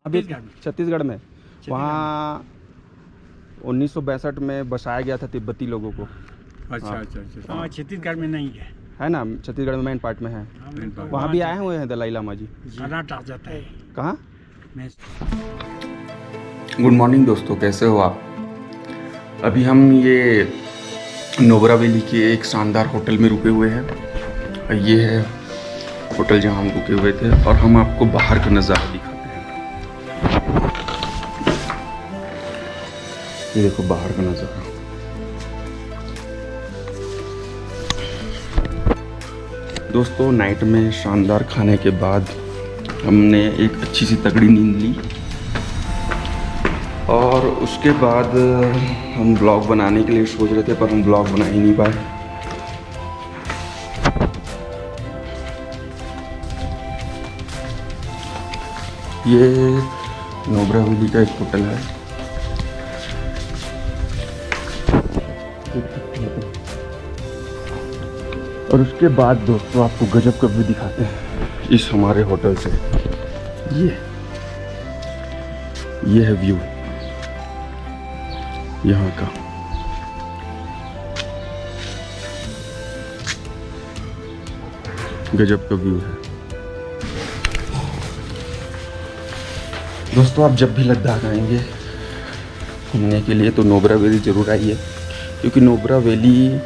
अभी छत्तीसगढ़ में वहाँ 1962 में बसाया गया था तिब्बती लोगों को। अच्छा हाँ। अच्छा अच्छा। हाँ, छत्तीसगढ़ में नहीं है। ना छत्तीसगढ़ में मेन पार्ट में है। तो वहाँ भी आए हुए हैं दलाई लामा जी। कर्नाटक जाता है। कहाँ? मैं गुड मॉर्निंग दोस्तों, कैसे हो आप? अभी हम ये नोबरा वैली के एक शानदार होटल में रुके हुए हैं। ये है होटल जहाँ हम रुके हुए थे और हम आपको बाहर का नज़ारा दिखाते हैं। ये देखो बाहर का नज़ारा। दोस्तों, नाइट में शानदार खाने के बाद हमने एक अच्छी सी तगड़ी नींद ली और उसके बाद हम ब्लॉग बनाने के लिए सोच रहे थे, पर हम ब्लॉग बना ही नहीं पाए। ये नोबरा वैली का एक होटल है। और उसके बाद दोस्तों आपको गजब का व्यू दिखाते हैं इस हमारे होटल से। ये है व्यू यहाँ का। गजब का व्यू है दोस्तों। आप जब भी लद्दाख आएंगे घूमने के लिए तो नोबरा वैली ज़रूर आइए, क्योंकि नोबरा वैली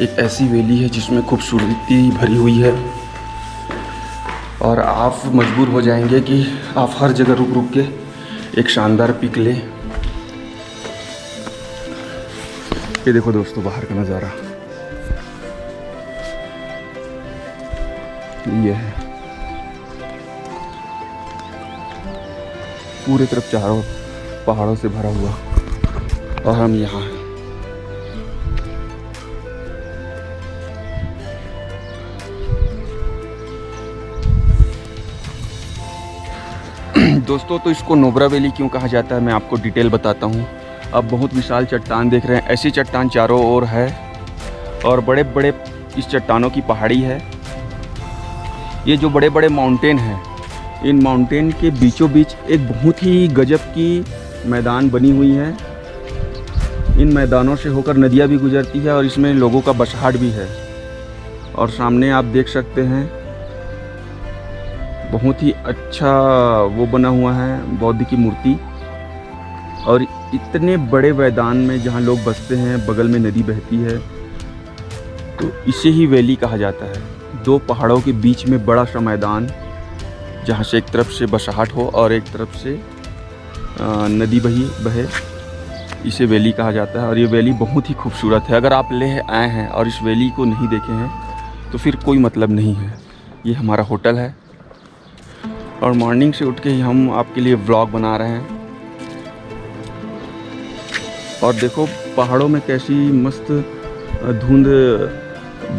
एक ऐसी वैली है जिसमें खूबसूरती भरी हुई है और आप मजबूर हो जाएंगे कि आप हर जगह रुक रुक के एक शानदार पिक लें। ये देखो दोस्तों बाहर का नज़ारा ये है। पूरे तरफ चारों पहाड़ों से भरा हुआ और हम यहाँ हैं। दोस्तों, तो इसको नोबरा वैली क्यों कहा जाता है मैं आपको डिटेल बताता हूँ। अब बहुत विशाल चट्टान देख रहे हैं, ऐसी चट्टान चारों ओर है और बड़े बड़े इस चट्टानों की पहाड़ी है। ये जो बड़े बड़े माउंटेन हैं, इन माउंटेन के बीचों बीच एक बहुत ही गजब की मैदान बनी हुई है। इन मैदानों से होकर नदियाँ भी गुजरती है और इसमें लोगों का बसहाट भी है। और सामने आप देख सकते हैं बहुत ही अच्छा वो बना हुआ है बौद्ध की मूर्ति। और इतने बड़े मैदान में जहाँ लोग बसते हैं, बगल में नदी बहती है, तो इसे ही वैली कहा जाता है। दो पहाड़ों के बीच में बड़ा सा मैदान जहाँ से एक तरफ से बसहाट हो और एक तरफ से नदी बहे, इसे वैली कहा जाता है। और ये वैली बहुत ही खूबसूरत है। अगर आप लेह आए हैं और इस वैली को नहीं देखे हैं तो फिर कोई मतलब नहीं है। ये हमारा होटल है और मॉर्निंग से उठ के ही हम आपके लिए व्लॉग बना रहे हैं। और देखो पहाड़ों में कैसी मस्त धुंध,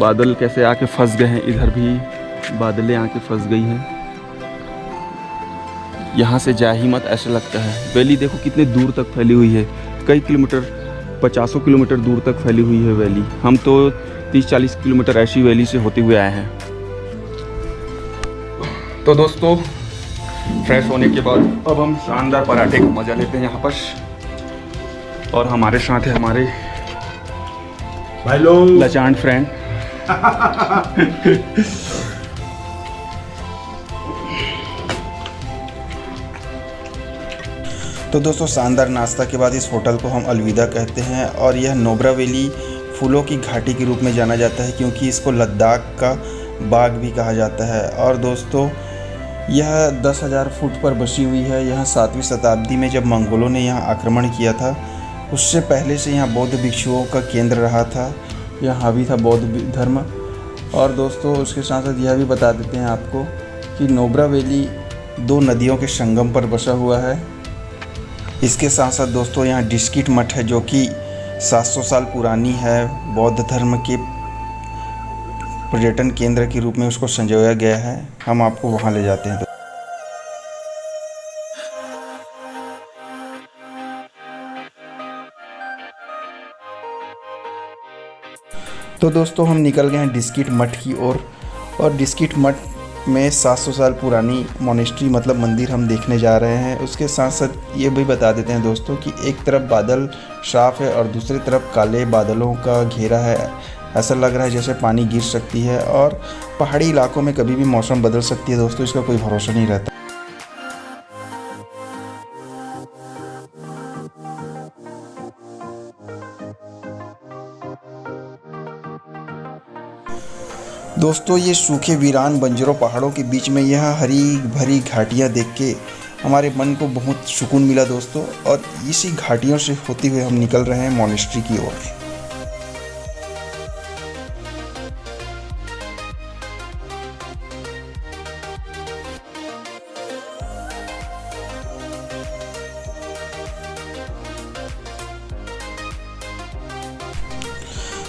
बादल कैसे आके फंस गए हैं। इधर भी बादलें आके फंस गई हैं। यहाँ से जा ही मत ऐसा लगता है। वैली देखो कितने दूर तक फैली हुई है, कई किलोमीटर, 50 किलोमीटर दूर तक फैली हुई है वैली। हम तो 30-40 किलोमीटर ऐसी वैली से होते हुए आए हैं। तो दोस्तों, फ्रेश होने के बाद अब हम शानदार पराठे का मज़ा लेते हैं यहाँ पर। और हमारे साथ है हमारे भाई लोग लचांड फ्रेंड। तो दोस्तों, शानदार नाश्ता के बाद इस होटल को हम अलविदा कहते हैं। और यह नोबरा वैली फूलों की घाटी के रूप में जाना जाता है, क्योंकि इसको लद्दाख का बाग भी कहा जाता है। और दोस्तों, यह 10,000 फुट पर बसी हुई है। यह 7वीं शताब्दी में जब मंगोलों ने यहाँ आक्रमण किया था, उससे पहले से यहाँ बौद्ध भिक्षुओं का केंद्र रहा था। यहाँ हावी था बौद्ध धर्म। और दोस्तों, उसके साथ साथ यह भी बता देते हैं आपको कि नोबरा वैली 2 नदियों के संगम पर बसा हुआ है। इसके साथ साथ दोस्तों, यहाँ डिस्किट मठ है, जो कि 700 साल पुरानी है। बौद्ध धर्म के पर्यटन केंद्र के रूप में उसको संजोया गया है। हम आपको वहाँ ले जाते हैं। तो दोस्तों, हम निकल गए हैं डिस्किट मठ की ओर। और डिस्किट मठ में 700 साल पुरानी मोनेस्ट्री मतलब मंदिर हम देखने जा रहे हैं। उसके साथ साथ ये भी बता देते हैं दोस्तों कि एक तरफ बादल साफ़ है और दूसरी तरफ काले बादलों का घेरा है। ऐसा लग रहा है जैसे पानी गिर सकती है और पहाड़ी इलाकों में कभी भी मौसम बदल सकती है दोस्तों, इसका कोई भरोसा नहीं रहता। दोस्तों ये सूखे वीरान बंजरों पहाड़ों के बीच में यह हरी भरी घाटियाँ देख के हमारे मन को बहुत सुकून मिला दोस्तों, और इसी घाटियों से होते हुए हम निकल रहे हैं मोनेस्ट्री की ओर।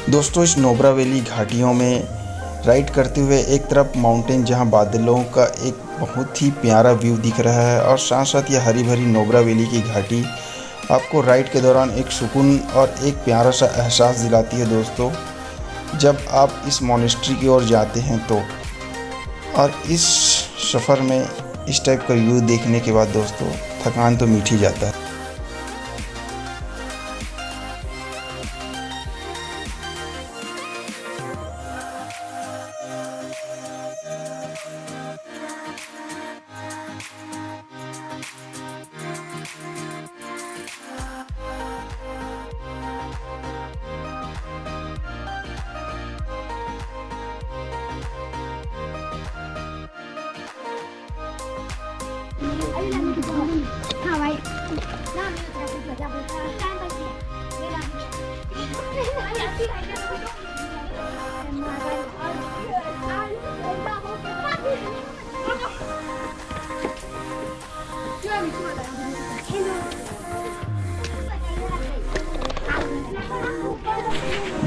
दोस्तों इस नोब्रा वैली घाटियों में राइड करते हुए एक तरफ माउंटेन जहां बादलों का एक बहुत ही प्यारा व्यू दिख रहा है, और साथ साथ यह हरी भरी नोब्रा वैली की घाटी आपको राइड के दौरान एक सुकून और एक प्यारा सा एहसास दिलाती है दोस्तों, जब आप इस मोनेस्ट्री की ओर जाते हैं तो। और इस सफ़र में इस टाइप का व्यू देखने के बाद दोस्तों थकान तो मिट ही जाता है।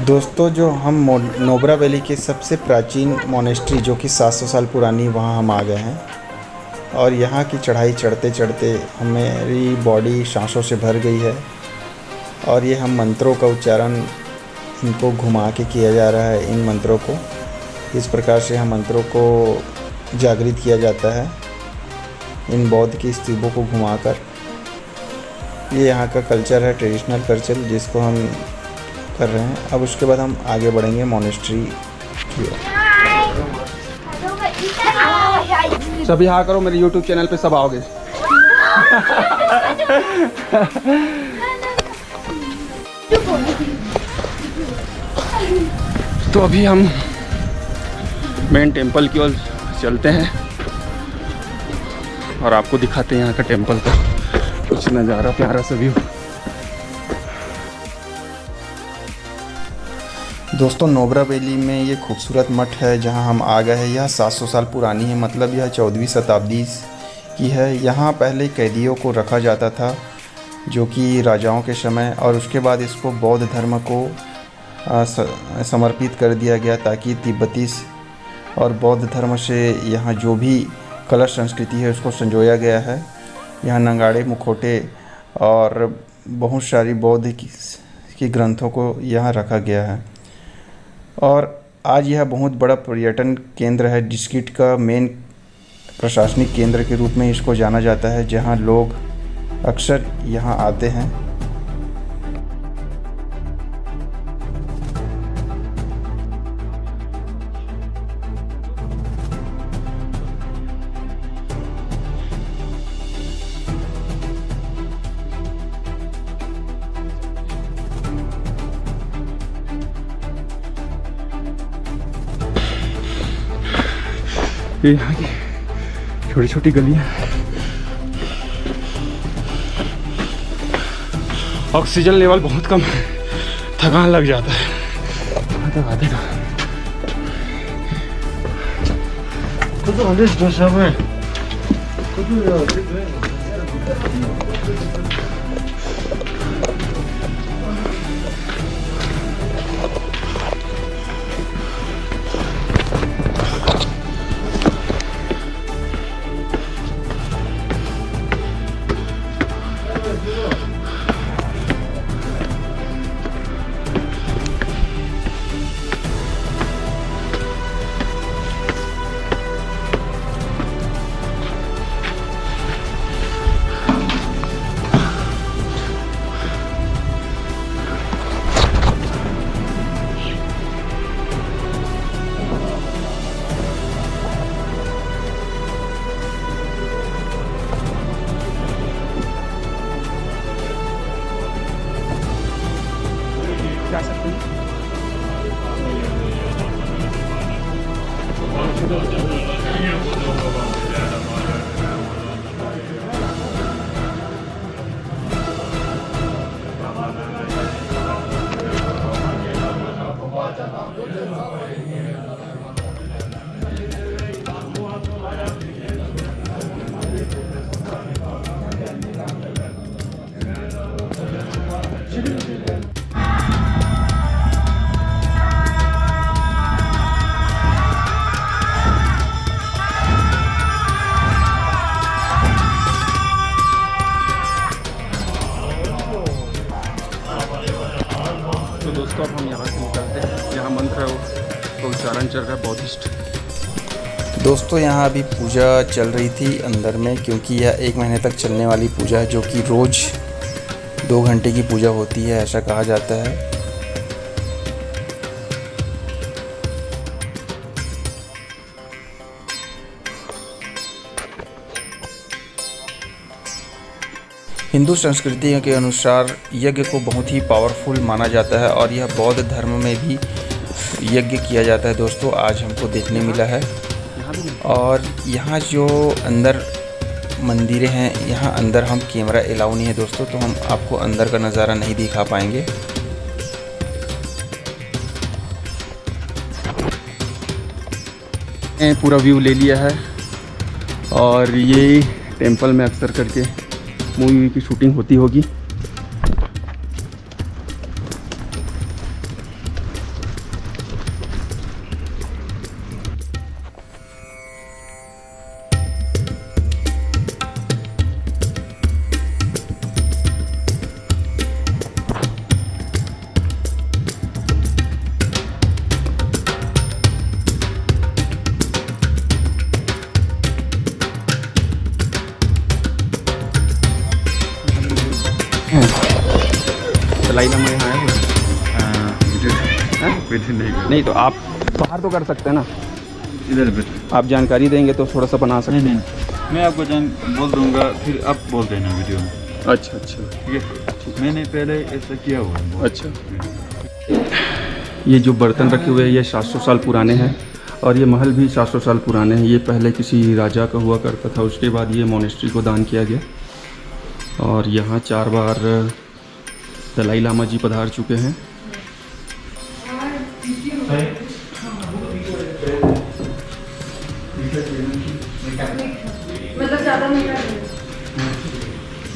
दोस्तों जो हम नोब्रा वैली के सबसे प्राचीन मोनेस्ट्री जो कि 700 साल पुरानी, वहाँ हम आ गए हैं, और यहाँ की चढ़ाई चढ़ते चढ़ते हमारी बॉडी सांसों से भर गई है। और ये हम मंत्रों का उच्चारण इनको घुमा के किया जा रहा है। इन मंत्रों को इस प्रकार से हम मंत्रों को जागृत किया जाता है इन बौद्ध की स्तूपों को घुमाकर। ये यहाँ का कल्चर है, ट्रेडिशनल कल्चर जिसको हम कर रहे हैं। अब उसके बाद हम आगे बढ़ेंगे मोनेस्ट्री की ओर। सभी हाँ करो, मेरे YouTube चैनल पे सब आओगे। तो अभी हम मेन टेंपल की ओर चलते हैं और आपको दिखाते हैं यहाँ का टेंपल का कुछ नज़ारा, प्यारा सा व्यू। दोस्तों नोब्रा वैली में ये खूबसूरत मठ है जहाँ हम आ गए हैं। यह 700 साल पुरानी है, मतलब यह 14वीं शताब्दी की है। यहाँ पहले कैदियों को रखा जाता था जो कि राजाओं के समय, और उसके बाद इसको बौद्ध धर्म को समर्पित कर दिया गया ताकि तिब्बती और बौद्ध धर्म से यहाँ जो भी कला संस्कृति है उसको संजोया गया है। यहाँ नंगाड़े, मुखौटे और बहुत सारी बौद्ध की ग्रंथों को यहाँ रखा गया है। और आज यह बहुत बड़ा पर्यटन केंद्र है। डिस्ट्रिक्ट का मेन प्रशासनिक केंद्र के रूप में इसको जाना जाता है, जहाँ लोग अक्सर यहाँ आते हैं। ये यहाँ की छोटी छोटी गलियाँ, ऑक्सीजन लेवल बहुत कम है, थकान लग जाता है आते दोस्तों अब हम यहाँ से निकलते हैं। यहाँ मंत्र का उच्चारण चल रहा है बौद्धिस्ट। दोस्तों यहाँ अभी पूजा चल रही थी अंदर में, क्योंकि यह 1 महीने तक चलने वाली पूजा है, जो कि रोज़ 2 घंटे की पूजा होती है, ऐसा कहा जाता है। हिंदू संस्कृति के अनुसार यज्ञ को बहुत ही पावरफुल माना जाता है और यह बौद्ध धर्म में भी यज्ञ किया जाता है दोस्तों, आज हमको देखने मिला है। और यहाँ जो अंदर मंदिरें हैं, यहाँ अंदर हम कैमरा अलाउ नहीं है दोस्तों, तो हम आपको अंदर का नज़ारा नहीं दिखा पाएंगे। पूरा व्यू ले लिया है और ये टेंपल में अक्सर करके मूवी की शूटिंग होती होगी। दलाई लामा यहाँ आए हुए नहीं, तो आप बाहर तो कर सकते हैं ना, इधर आप जानकारी देंगे तो थोड़ा सा बना सकते हैं। नहीं, मैं आपको बोल दूंगा, फिर आप बोल देना वीडियो में। अच्छा अच्छा ठीक है, मैंने पहले ऐसा किया हुआ है। अच्छा, ये जो बर्तन रखे हुए हैं ये 700 साल पुराने हैं और ये महल भी 700 साल पुराने हैं। ये पहले किसी राजा का हुआ करता था, उसके बाद ये मोनेस्ट्री को दान किया गया। और यहाँ 4 बार दलाई लामा जी पधार चुके हैं।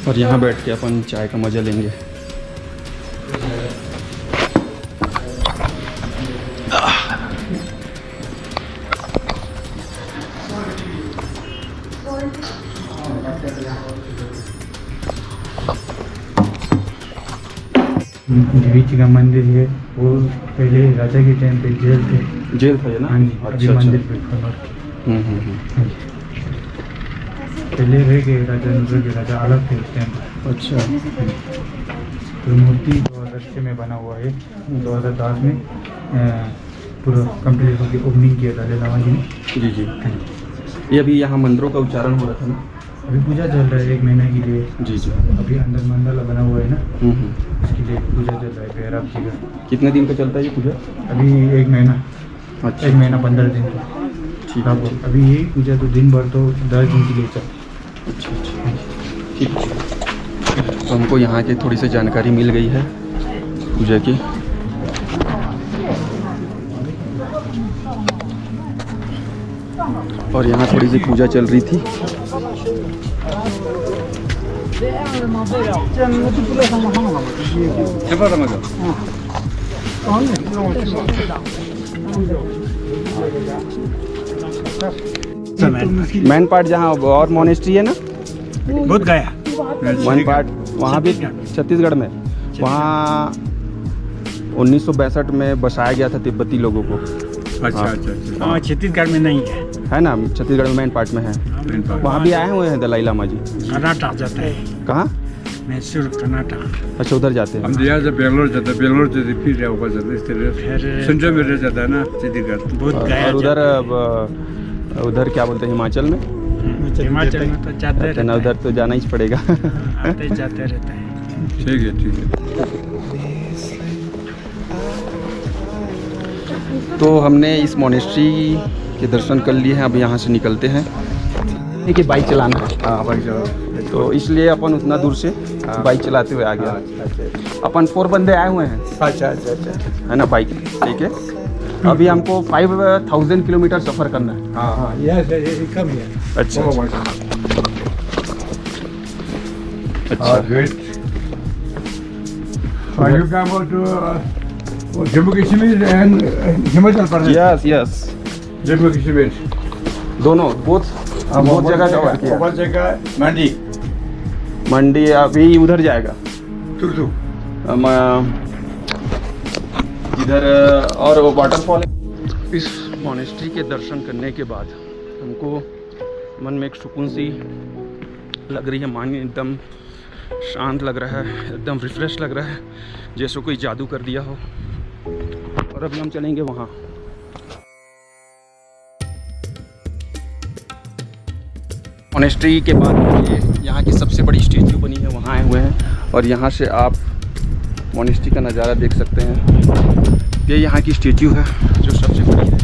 और यहाँ बैठ के अपन चाय का मज़ा लेंगे। देवी जी का मंदिर है, वो पहले राजा के टाइम पे जेल थे। जेल था ये ना? हाँ जी, अभी मंदिर पे पहले रह गए राजा, नूर के राजा अलग थे उस टाइम पे। अच्छा, तो मूर्ति 2006 में बना हुआ है, 2010 में पूरा कंप्लीट होकर ओपनिंग किया था लामा जी ने। जी जी। ये अभी यहाँ मंदिरों का उच्चारण हो रहा था ना? अभी पूजा चल रहा है 1 महीने के लिए। जी जी। अभी अंदर मंडला बना हुआ है ना, उसके लिए पूजा चल रहा है भैरव जी का। कितने दिन का चलता है ये पूजा? अभी 1 महीना। अच्छा, 1 महीना 15 दिन का। ठीक है। अभी यही पूजा तो दिन भर तो 10 दिन के लिए चल। अच्छा अच्छा, ठीक है। तो हमको यहाँ की थोड़ी सी जानकारी मिल गई है पूजा की। और यहाँ थोड़ी सी पूजा चल रही थी। मैन पार्ट जहाँ और मोनेस्ट्री है ना, बहुत गया मैन पार्ट वहाँ भी छत्तीसगढ़ में, वहाँ 1962 में बसाया गया था तिब्बती लोगों को। अच्छा अच्छा अच्छा। हाँ, छत्तीसगढ़ में नहीं है ना? छत्तीसगढ़ में मैन पार्ट में है। वहाँ भी आए हुए हैं दलाई लामा जी। कर्नाटक जाता है। कहाँ? मैसूर कर्नाटक। अच्छा, उधर जाते हैं। हम यहाँ से बेंगलोर जाते हैं, बेंगलोर से फिर ऊपर जाते हैं, इस तरह सेंट्रल में रह जाता है ना छत्तीसगढ़। बहुत गया। और उधर क्या बोलते हैं हिमाचल में? हिमाचल में तो जाते रहता है। उधर तो जाना ही पड़ेगा। आते जाते रहता है। ठीक है ठीक है। तो हमने इस मोनेस्ट्री के दर्शन कर लिए हैं, अब यहाँ से निकलते हैं। कि बाइक चलाना है। हाँ बाइक चलाओ। तो इसलिए अपन उतना दूर से बाइक चलाते हुए आ गया। अपन 4 बंदे आए हुए हैं। अच्छा अच्छा अच्छा, है ना, बाइक लेके। अभी हमको 5000 किलोमीटर सफ़र करना है। हाँ हाँ, ये कम है। अच्छा अच्छा। Great. Are you come out to Jammu Kashmir and Himachal Pradesh? Yes yes, Jammu Kashmir. दोनों बहुत जगह कवर किया। बहुत जगह मंडी। मंडी अभी उधर जाएगा। टुकटुक। इधर और वाटरफॉल। इस मॉनेस्ट्री के दर्शन करने के बाद हमको मन में एक सुकून सी लग रही है, माइंड एकदम शांत लग रहा है, एकदम रिफ्रेश लग रहा है, जैसे कोई जादू कर दिया हो। और अभी हम चलेंगे वहाँ। मॉनेस्ट्री के बाद ये यहाँ की सबसे बड़ी स्टैचू बनी है, वहाँ आए हुए हैं और यहाँ से आप मॉनेस्ट्री का नज़ारा देख सकते हैं। ये यहाँ की स्टैचू है जो सबसे बड़ी है।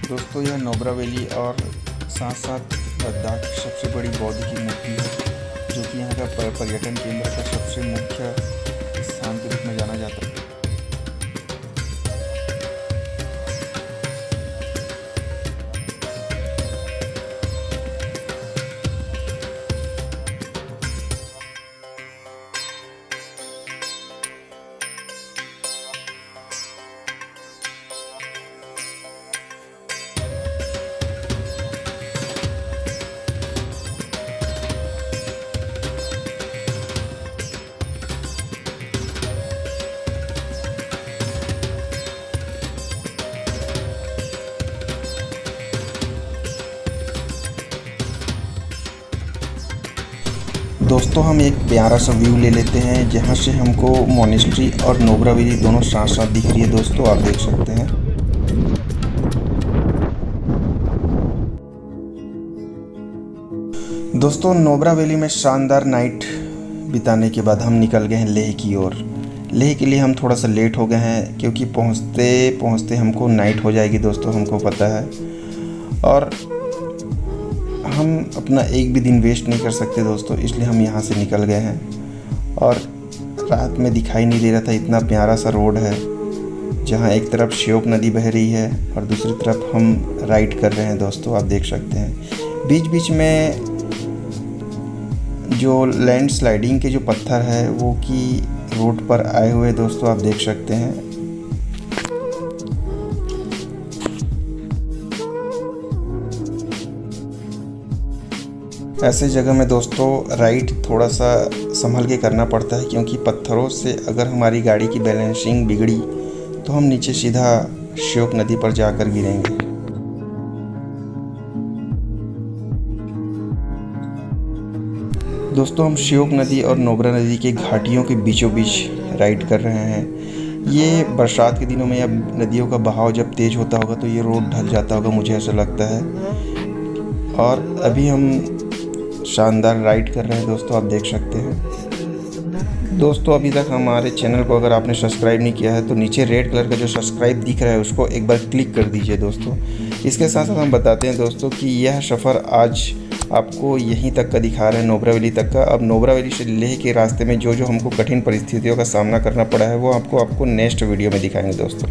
दोस्तों यह नुब्रा वैली और साथ साथ लद्दाख की सबसे बड़ी बौद्ध की मूर्ति है, जो कि यहाँ का पर्यटन केंद्र का सबसे मुख्य स्थान के रूप में जाना जाता है। दोस्तों हम एक प्यारा सा व्यू ले लेते हैं, जहाँ से हमको मॉनेस्ट्री और नुब्रा वैली दोनों साथ साथ दिख रही है। दोस्तों आप देख सकते हैं। दोस्तों नुब्रा वैली में शानदार नाइट बिताने के बाद हम निकल गए हैं लेह की ओर। लेह के लिए हम थोड़ा सा लेट हो गए हैं, क्योंकि पहुँचते पहुँचते हमको नाइट हो जाएगी दोस्तों, हमको पता है। और हम अपना एक भी दिन वेस्ट नहीं कर सकते दोस्तों, इसलिए हम यहाँ से निकल गए हैं। और रात में दिखाई नहीं दे रहा था, इतना प्यारा सा रोड है, जहाँ एक तरफ श्योक नदी बह रही है और दूसरी तरफ हम राइड कर रहे हैं दोस्तों, आप देख सकते हैं। बीच बीच में जो लैंड स्लाइडिंग के जो पत्थर है वो की रोड पर आए हुए दोस्तों, आप देख सकते हैं। ऐसे जगह में दोस्तों राइड थोड़ा सा संभल के करना पड़ता है, क्योंकि पत्थरों से अगर हमारी गाड़ी की बैलेंसिंग बिगड़ी तो हम नीचे सीधा श्योक नदी पर जाकर गिरेंगे। दोस्तों हम श्योक नदी और नुब्रा नदी के घाटियों के बीचों बीच राइड कर रहे हैं। ये बरसात के दिनों में या नदियों का बहाव जब तेज़ होता होगा तो ये रोड ढल जाता होगा, मुझे ऐसा लगता है। और अभी हम शानदार राइड कर रहे हैं दोस्तों, आप देख सकते हैं। दोस्तों अभी तक हमारे चैनल को अगर आपने सब्सक्राइब नहीं किया है तो नीचे रेड कलर का जो सब्सक्राइब दिख रहा है उसको एक बार क्लिक कर दीजिए दोस्तों। इसके साथ साथ हम बताते हैं दोस्तों कि यह सफ़र आज आपको यहीं तक का दिखा रहे हैं, नुब्रा वैली तक का। अब नुब्रा वैली से लेह के रास्ते में जो जो हमको कठिन परिस्थितियों का सामना करना पड़ा है वो आपको नेक्स्ट वीडियो में दिखाएंगे दोस्तों।